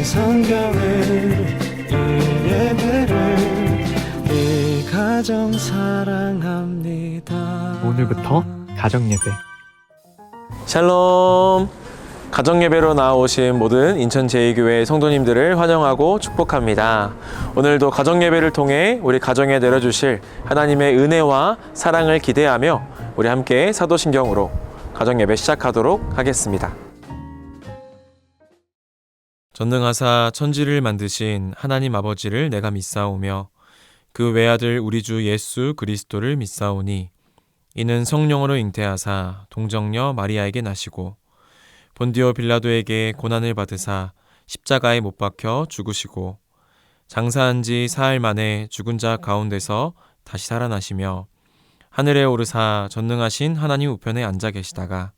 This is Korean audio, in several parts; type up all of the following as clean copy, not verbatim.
성경을 이 예배를 이 가정 사랑합니다. 오늘부터 가정예배. 샬롬. 가정예배로 나오신 모든 인천 제2교회 성도님들을 환영하고 축복합니다. 오늘도 가정예배를 통해 우리 가정에 내려주실 하나님의 은혜와 사랑을 기대하며 우리 함께 사도신경으로 가정예배 시작하도록 하겠습니다. 전능하사 천지를 만드신 하나님 아버지를 내가 믿사오며 그 외아들 우리 주 예수 그리스도를 믿사오니 이는 성령으로 잉태하사 동정녀 마리아에게 나시고 본디오 빌라도에게 고난을 받으사 십자가에 못 박혀 죽으시고 장사한 지 사흘 만에 죽은 자 가운데서 다시 살아나시며 하늘에 오르사 전능하신 하나님 우편에 앉아 계시다가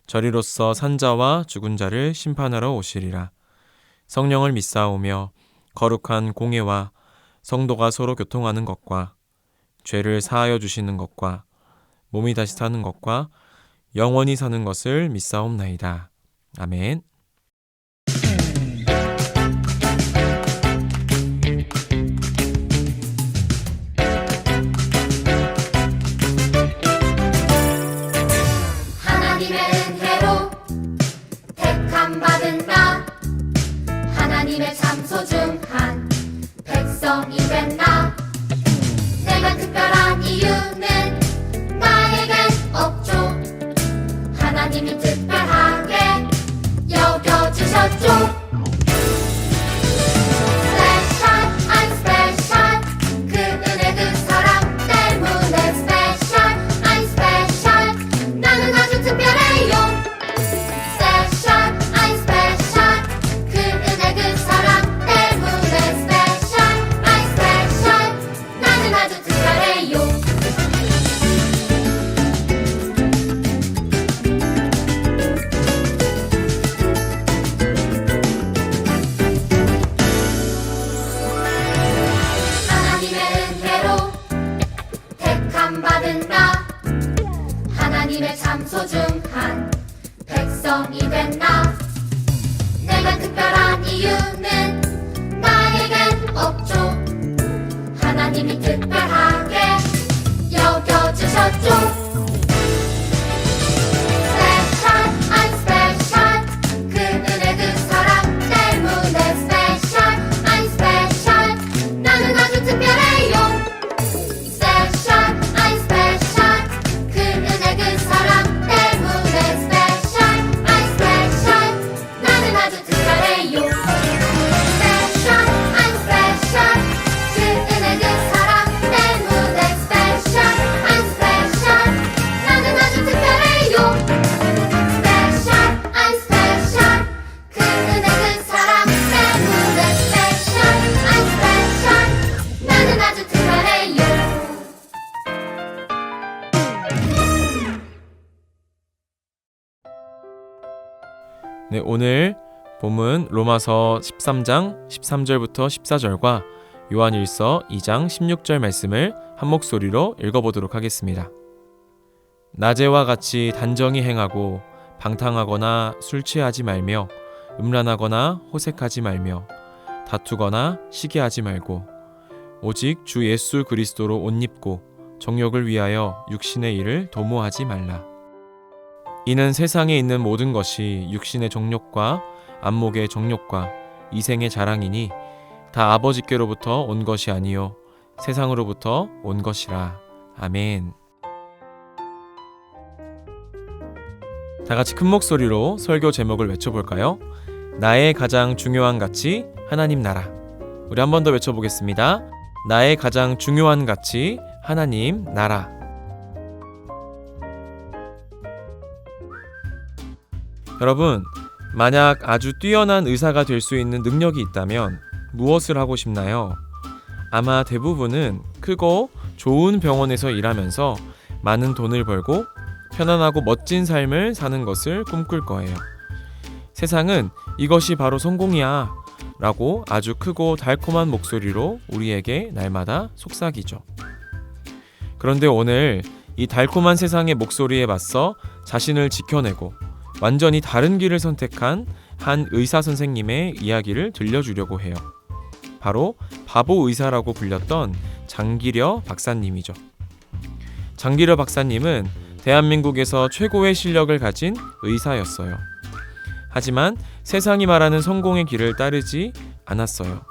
저리로서 산자와 죽은 자를 심판하러 오시리라. 성령을 믿사오며 거룩한 공예와 성도가 서로 교통하는 것과 죄를 사하여 주시는 것과 몸이 다시 사는 것과 영원히 사는 것을 믿사옵나이다. 아멘. 하나님의 은혜로 택함 받은 나, 하나님의 참 소중한 백성이 된 나. 내가 특별한 이유는 나에겐 없죠. 하나님이 특별하게 여겨주셨죠. Special, I'm special. 그 은혜 그 사랑 때문에 special, I'm special. 나는 아주 특별해요. Special, I'm special. 그 은혜 그 사랑 때문에 special, I'm special. 나는 아주 특별해요. 하나님의 은혜로 택함 받은 나, 하나님의 참 소중한 백성이 된 나. 내가 특별한 이유는 나에겐 없죠. 하나님이 특별하게 여겨주셨죠. Special, I'm special. 그 은혜 그 사랑 때문에 special, I'm special. 나는 아주 특별해요. Special, I'm special. 그 은혜 그 사랑 때문에 special, I'm special. 나는 아주 특별해요. Special, I'm special. 그 은혜 그 사랑 때문에 special, I'm special. 나는 아주 특별해요. Special, I'm special. 그 은혜 그 사랑 때문에 special, I'm special. 나는 아주 특별해요. 네, 오늘 본문 로마서 13장 13절부터 14절과 요한일서 2장 16절 말씀을 한 목소리로 읽어보도록 하겠습니다. 낮에와 같이 단정히 행하고 방탕하거나 술 취하지 말며 음란하거나 호색하지 말며 다투거나 시기하지 말고 오직 주 예수 그리스도로 옷 입고 정욕을 위하여 육신의 일을 도모하지 말라. 이는 세상에 있는 모든 것이 육신의 정욕과 안목의 정욕과 이생의 자랑이니 다 아버지께로부터 온 것이 아니요 세상으로부터 온 것이라. 아멘. 다 같이 큰 목소리로 설교 제목을 외쳐볼까요? 나의 가장 중요한 가치 하나님 나라. 우리 한 번 더 외쳐보겠습니다. 나의 가장 중요한 가치 하나님 나라. 여러분, 만약 아주 뛰어난 의사가 될 수 있는 능력이 있다면 무엇을 하고 싶나요? 아마 대부분은 크고 좋은 병원에서 일하면서 많은 돈을 벌고 편안하고 멋진 삶을 사는 것을 꿈꿀 거예요. 세상은 이것이 바로 성공이야 라고 아주 크고 달콤한 목소리로 우리에게 날마다 속삭이죠. 그런데 오늘 이 달콤한 세상의 목소리에 맞서 자신을 지켜내고 완전히 다른 길을 선택한 한 의사 선생님의 이야기를 들려주려고 해요. 바로 바보 의사라고 불렸던 장기려 박사님이죠. 장기려 박사님은 대한민국에서 최고의 실력을 가진 의사였어요. 하지만 세상이 말하는 성공의 길을 따르지 않았어요.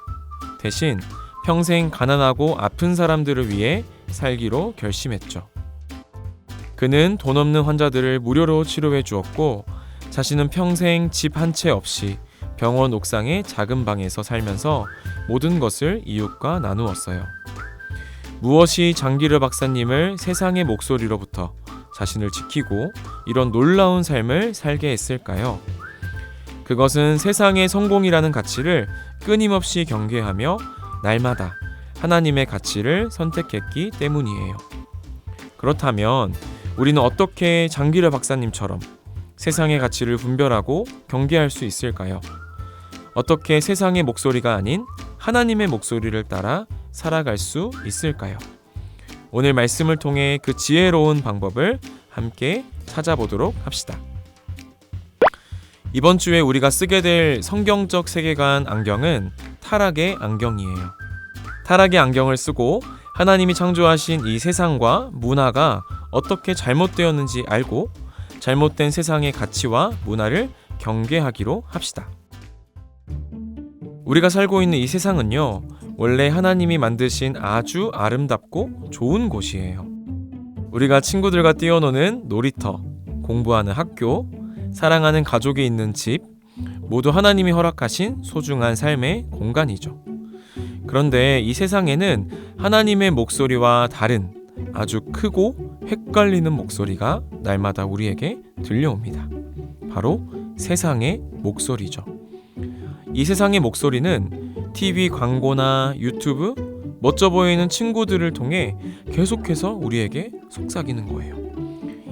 대신 평생 가난하고 아픈 사람들을 위해 살기로 결심했죠. 그는 돈 없는 환자들을 무료로 치료해 주었고, 자신은 평생 집 한 채 없이 병원 옥상의 작은 방에서 살면서 모든 것을 이웃과 나누었어요. 무엇이 장기르 박사님을 세상의 목소리로부터 자신을 지키고 이런 놀라운 삶을 살게 했을까요? 그것은 세상의 성공이라는 가치를 끊임없이 경계하며 날마다 하나님의 가치를 선택했기 때문이에요. 그렇다면 우리는 어떻게 장기려 박사님처럼 세상의 가치를 분별하고 경계할 수 있을까요? 어떻게 세상의 목소리가 아닌 하나님의 목소리를 따라 살아갈 수 있을까요? 오늘 말씀을 통해 그 지혜로운 방법을 함께 찾아보도록 합시다. 이번 주에 우리가 쓰게 될 성경적 세계관 안경은 타락의 안경이에요. 타락의 안경을 쓰고 하나님이 창조하신 이 세상과 문화가 어떻게 잘못되었는지 알고 잘못된 세상의 가치와 문화를 경계하기로 합시다. 우리가 살고 있는 이 세상은요, 원래 하나님이 만드신 아주 아름답고 좋은 곳이에요. 우리가 친구들과 뛰어노는 놀이터, 공부하는 학교, 사랑하는 가족이 있는 집, 모두 하나님이 허락하신 소중한 삶의 공간이죠. 그런데 이 세상에는 하나님의 목소리와 다른 아주 크고 헷갈리는 목소리가 날마다 우리에게 들려옵니다. 바로 세상의 목소리죠. 이 세상의 목소리는 TV 광고나 유튜브, 멋져 보이는 친구들을 통해 계속해서 우리에게 속삭이는 거예요.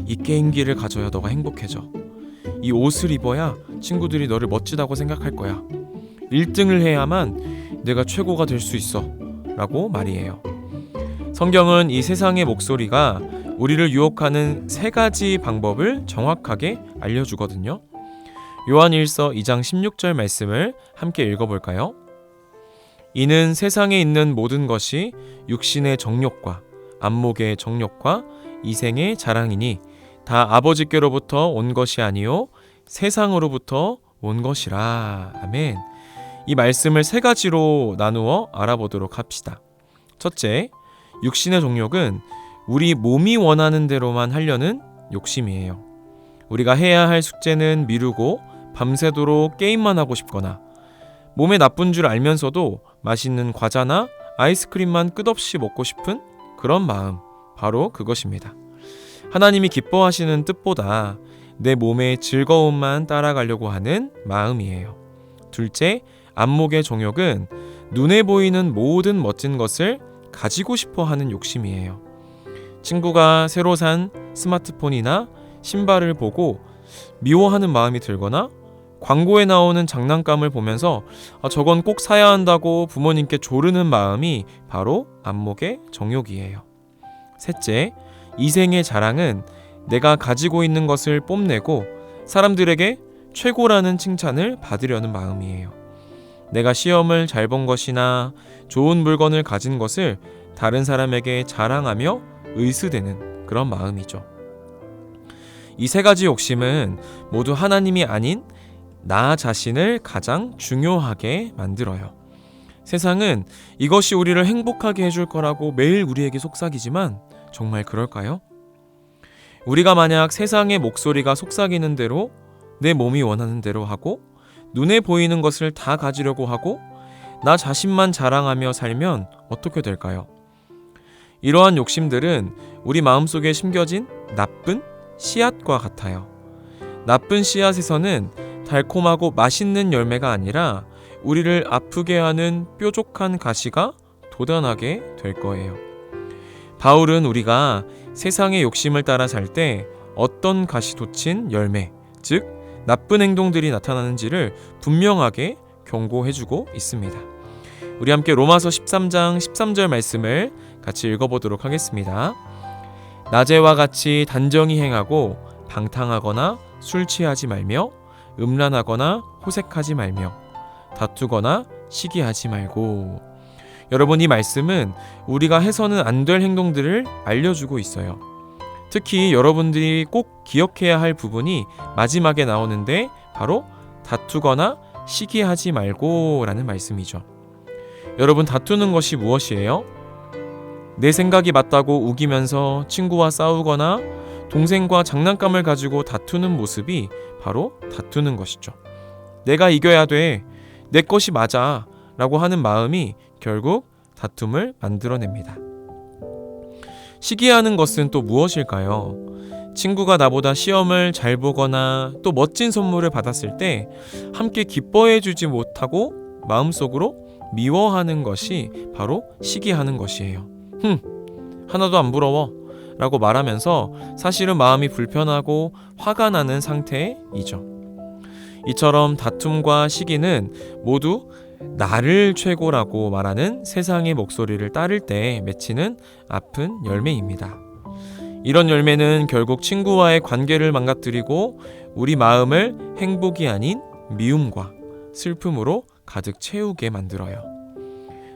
이 게임기를 가져야 너가 행복해져. 이 옷을 입어야 친구들이 너를 멋지다고 생각할 거야. 1등을 해야만 내가 최고가 될 수 있어. 라고 말이에요. 성경은 이 세상의 목소리가 우리를 유혹하는 3가지 방법을 정확하게 알려주거든요. 요한일서 2장 16절 말씀을 함께 읽어볼까요? 이는 세상에 있는 모든 것이 육신의 정욕과 안목의 정욕과 이생의 자랑이니 다 아버지께로부터 온 것이 아니요 세상으로부터 온 것이라. 아멘. 이 말씀을 3가지로 나누어 알아보도록 합시다. 첫째, 육신의 정욕은 우리 몸이 원하는 대로만 하려는 욕심이에요. 우리가 해야 할 숙제는 미루고 밤새도록 게임만 하고 싶거나 몸에 나쁜 줄 알면서도 맛있는 과자나 아이스크림만 끝없이 먹고 싶은 그런 마음, 바로 그것입니다. 하나님이 기뻐하시는 뜻보다 내 몸의 즐거움만 따라가려고 하는 마음이에요. 둘째, 안목의 정욕은 눈에 보이는 모든 멋진 것을 가지고 싶어 하는 욕심이에요. 친구가 새로 산 스마트폰이나 신발을 보고 미워하는 마음이 들거나 광고에 나오는 장난감을 보면서 저건 꼭 사야 한다고 부모님께 조르는 마음이 바로 안목의 정욕이에요. 셋째, 이생의 자랑은 내가 가지고 있는 것을 뽐내고 사람들에게 최고라는 칭찬을 받으려는 마음이에요. 내가 시험을 잘 본 것이나 좋은 물건을 가진 것을 다른 사람에게 자랑하며 의스대는 그런 마음이죠. 이 3가지 욕심은 모두 하나님이 아닌 나 자신을 가장 중요하게 만들어요. 세상은 이것이 우리를 행복하게 해줄 거라고 매일 우리에게 속삭이지만 정말 그럴까요? 우리가 만약 세상의 목소리가 속삭이는 대로 내 몸이 원하는 대로 하고 눈에 보이는 것을 다 가지려고 하고 나 자신만 자랑하며 살면 어떻게 될까요? 이러한 욕심들은 우리 마음속에 심겨진 나쁜 씨앗과 같아요. 나쁜 씨앗에서는 달콤하고 맛있는 열매가 아니라 우리를 아프게 하는 뾰족한 가시가 돋아나게 될 거예요. 바울은 우리가 세상의 욕심을 따라 살 때 어떤 가시 돋친 열매, 즉 나쁜 행동들이 나타나는지를 분명하게 경고해주고 있습니다. 우리 함께 로마서 13장 13절 말씀을 같이 읽어보도록 하겠습니다. 낮에와 같이 단정히 행하고 방탕하거나 술 취하지 말며 음란하거나 호색하지 말며 다투거나 시기하지 말고. 여러분, 이 말씀은 우리가 해서는 안 될 행동들을 알려주고 있어요. 특히 여러분들이 꼭 기억해야 할 부분이 마지막에 나오는데 바로 다투거나 시기하지 말고 라는 말씀이죠. 여러분, 다투는 것이 무엇이에요? 내 생각이 맞다고 우기면서 친구와 싸우거나 동생과 장난감을 가지고 다투는 모습이 바로 다투는 것이죠. 내가 이겨야 돼, 내 것이 맞아 라고 하는 마음이 결국 다툼을 만들어냅니다. 시기하는 것은 또 무엇일까요? 친구가 나보다 시험을 잘 보거나 또 멋진 선물을 받았을 때 함께 기뻐해주지 못하고 마음속으로 미워하는 것이 바로 시기하는 것이에요. 하나도 안 부러워 라고 말하면서 사실은 마음이 불편하고 화가 나는 상태이죠. 이처럼 다툼과 시기는 모두 나를 최고라고 말하는 세상의 목소리를 따를 때 맺히는 아픈 열매입니다. 이런 열매는 결국 친구와의 관계를 망가뜨리고 우리 마음을 행복이 아닌 미움과 슬픔으로 가득 채우게 만들어요.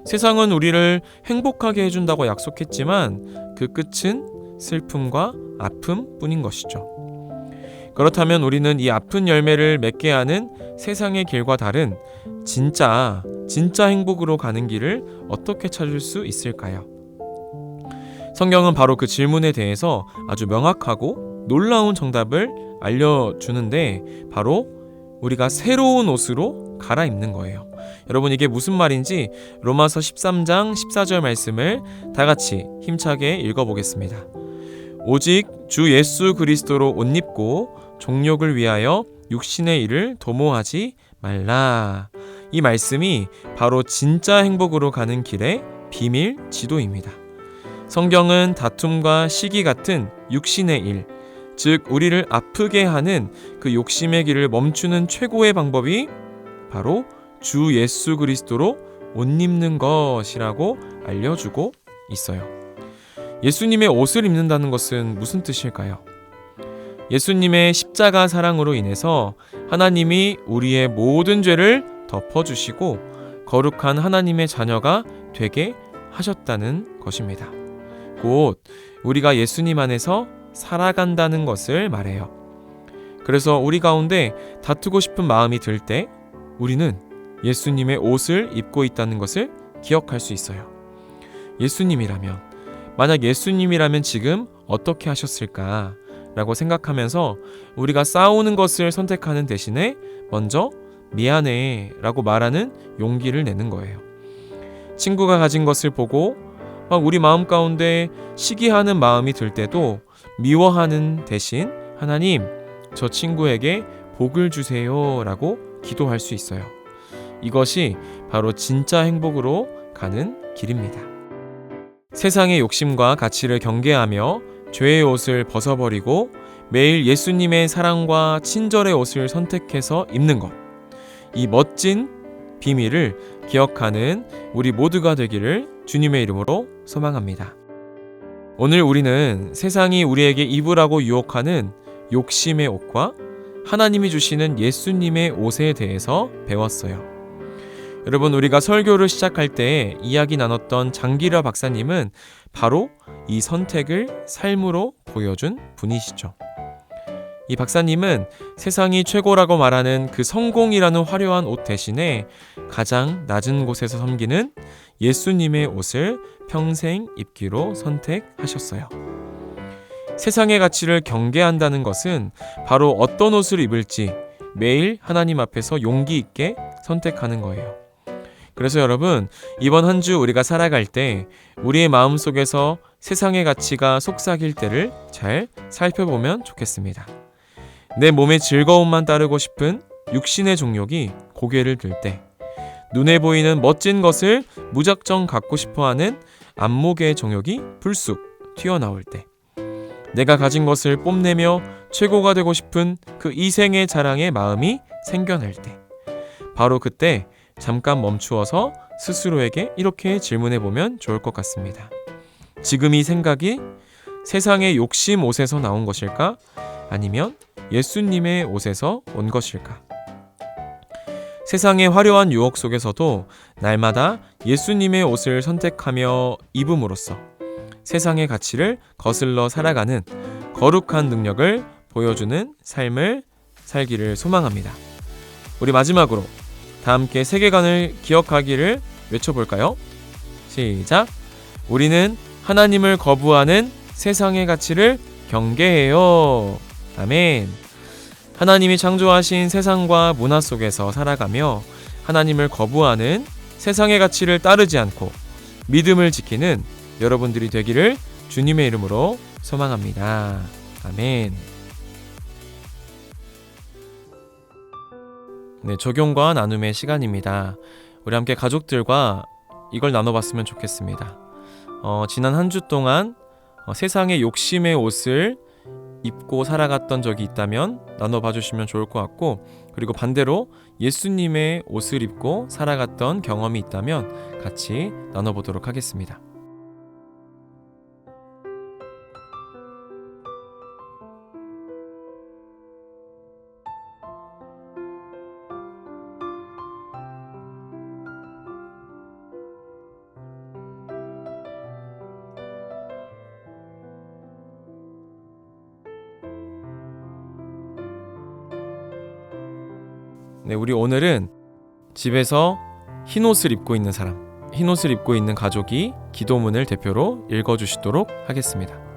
세상은 우리를 행복하게 해준다고 약속했지만 그 끝은 슬픔과 아픔 뿐인 것이죠. 그렇다면 우리는 이 아픈 열매를 맺게 하는 세상의 길과 다른 진짜 행복으로 가는 길을 어떻게 찾을 수 있을까요? 성경은 바로 그 질문에 대해서 아주 명확하고 놀라운 정답을 알려주는데 바로 우리가 새로운 옷으로 갈아입는 거예요. 여러분, 이게 무슨 말인지 로마서 13장 14절 말씀을 다 같이 힘차게 읽어보겠습니다. 오직 주 예수 그리스도로 옷 입고 종욕을 위하여 육신의 일을 도모하지 말라. 이 말씀이 바로 진짜 행복으로 가는 길의 비밀 지도입니다. 성경은 다툼과 시기 같은 육신의 일, 즉 우리를 아프게 하는 그 욕심의 길을 멈추는 최고의 방법이 바로 주 예수 그리스도로 옷 입는 것이라고 알려주고 있어요. 예수님의 옷을 입는다는 것은 무슨 뜻일까요? 예수님의 십자가 사랑으로 인해서 하나님이 우리의 모든 죄를 덮어주시고 거룩한 하나님의 자녀가 되게 하셨다는 것입니다. 곧 우리가 예수님 안에서 살아간다는 것을 말해요. 그래서 우리 가운데 다투고 싶은 마음이 들 때 우리는 예수님의 옷을 입고 있다는 것을 기억할 수 있어요. 만약 예수님이라면 지금 어떻게 하셨을까? 라고 생각하면서 우리가 싸우는 것을 선택하는 대신에 먼저 미안해 라고 말하는 용기를 내는 거예요. 친구가 가진 것을 보고 막 우리 마음 가운데 시기하는 마음이 들 때도 미워하는 대신 하나님, 저 친구에게 복을 주세요 라고 기도할 수 있어요. 이것이 바로 진짜 행복으로 가는 길입니다. 세상의 욕심과 가치를 경계하며 죄의 옷을 벗어버리고 매일 예수님의 사랑과 친절의 옷을 선택해서 입는 것, 이 멋진 비밀을 기억하는 우리 모두가 되기를 주님의 이름으로 소망합니다. 오늘 우리는 세상이 우리에게 입으라고 유혹하는 욕심의 옷과 하나님이 주시는 예수님의 옷에 대해서 배웠어요. 여러분, 우리가 설교를 시작할 때 이야기 나눴던 장기라 박사님은 바로 이 선택을 삶으로 보여준 분이시죠. 이 박사님은 세상이 최고라고 말하는 그 성공이라는 화려한 옷 대신에 가장 낮은 곳에서 섬기는 예수님의 옷을 평생 입기로 선택하셨어요. 세상의 가치를 경계한다는 것은 바로 어떤 옷을 입을지 매일 하나님 앞에서 용기 있게 선택하는 거예요. 그래서 여러분, 이번 한 주 우리가 살아갈 때 우리의 마음속에서 세상의 가치가 속삭일 때를 잘 살펴보면 좋겠습니다. 내 몸의 즐거움만 따르고 싶은 육신의 종욕이 고개를 들 때, 눈에 보이는 멋진 것을 무작정 갖고 싶어하는 안목의 정욕이 불쑥 튀어나올 때, 내가 가진 것을 뽐내며 최고가 되고 싶은 그 이생의 자랑의 마음이 생겨날 때, 바로 그때 잠깐 멈추어서 스스로에게 이렇게 질문해보면 좋을 것 같습니다. 지금 이 생각이 세상의 욕심 옷에서 나온 것일까? 아니면 예수님의 옷에서 온 것일까? 세상의 화려한 유혹 속에서도 날마다 예수님의 옷을 선택하며 입음으로써 세상의 가치를 거슬러 살아가는 거룩한 능력을 보여주는 삶을 살기를 소망합니다. 우리 마지막으로 다 함께 세계관을 기억하기를 외쳐볼까요? 시작! 우리는 하나님을 거부하는 세상의 가치를 경계해요. 아멘. 하나님이 창조하신 세상과 문화 속에서 살아가며 하나님을 거부하는 세상의 가치를 따르지 않고 믿음을 지키는 여러분들이 되기를 주님의 이름으로 소망합니다. 아멘. 네, 적용과 나눔의 시간입니다. 우리 함께 가족들과 이걸 나눠봤으면 좋겠습니다. 지난 한 주 동안 세상의 욕심의 옷을 입고 살아갔던 적이 있다면 나눠봐 주시면 좋을 것 같고, 그리고 반대로 예수님의 옷을 입고 살아갔던 경험이 있다면 같이 나눠보도록 하겠습니다. 네, 우리 오늘은 집에서 흰 옷을 입고 있는 사람, 흰 옷을 입고 있는 가족이 기도문을 대표로 읽어주시도록 하겠습니다.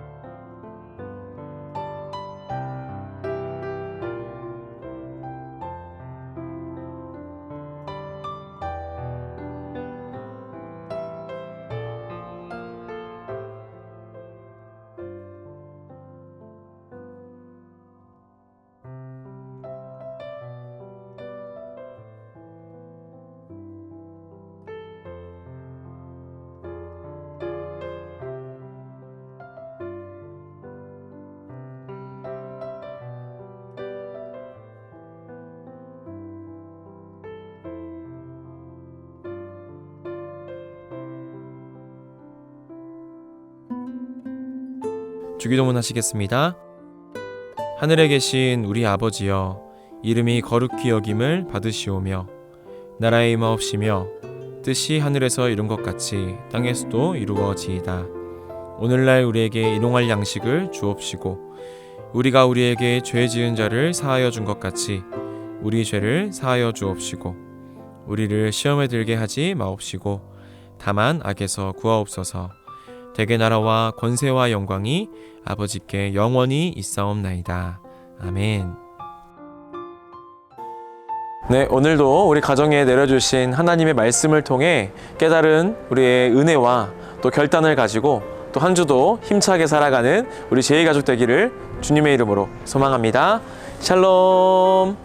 주기도문 하시겠습니다. 하늘에 계신 우리 아버지여, 이름이 거룩히 여김을 받으시오며 나라의 임하옵시며 뜻이 하늘에서 이룬 것 같이 땅에서도 이루어지이다. 오늘날 우리에게 일용할 양식을 주옵시고 우리가 우리에게 죄 지은 자를 사하여 준 것 같이 우리 죄를 사하여 주옵시고 우리를 시험에 들게 하지 마옵시고 다만 악에서 구하옵소서. 대개 나라와 권세와 영광이 아버지께 영원히 있사옵나이다. 아멘. 네, 오늘도 우리 가정에 내려주신 하나님의 말씀을 통해 깨달은 우리의 은혜와 또 결단을 가지고 또 한 주도 힘차게 살아가는 우리 제2가족 되기를 주님의 이름으로 소망합니다. 샬롬.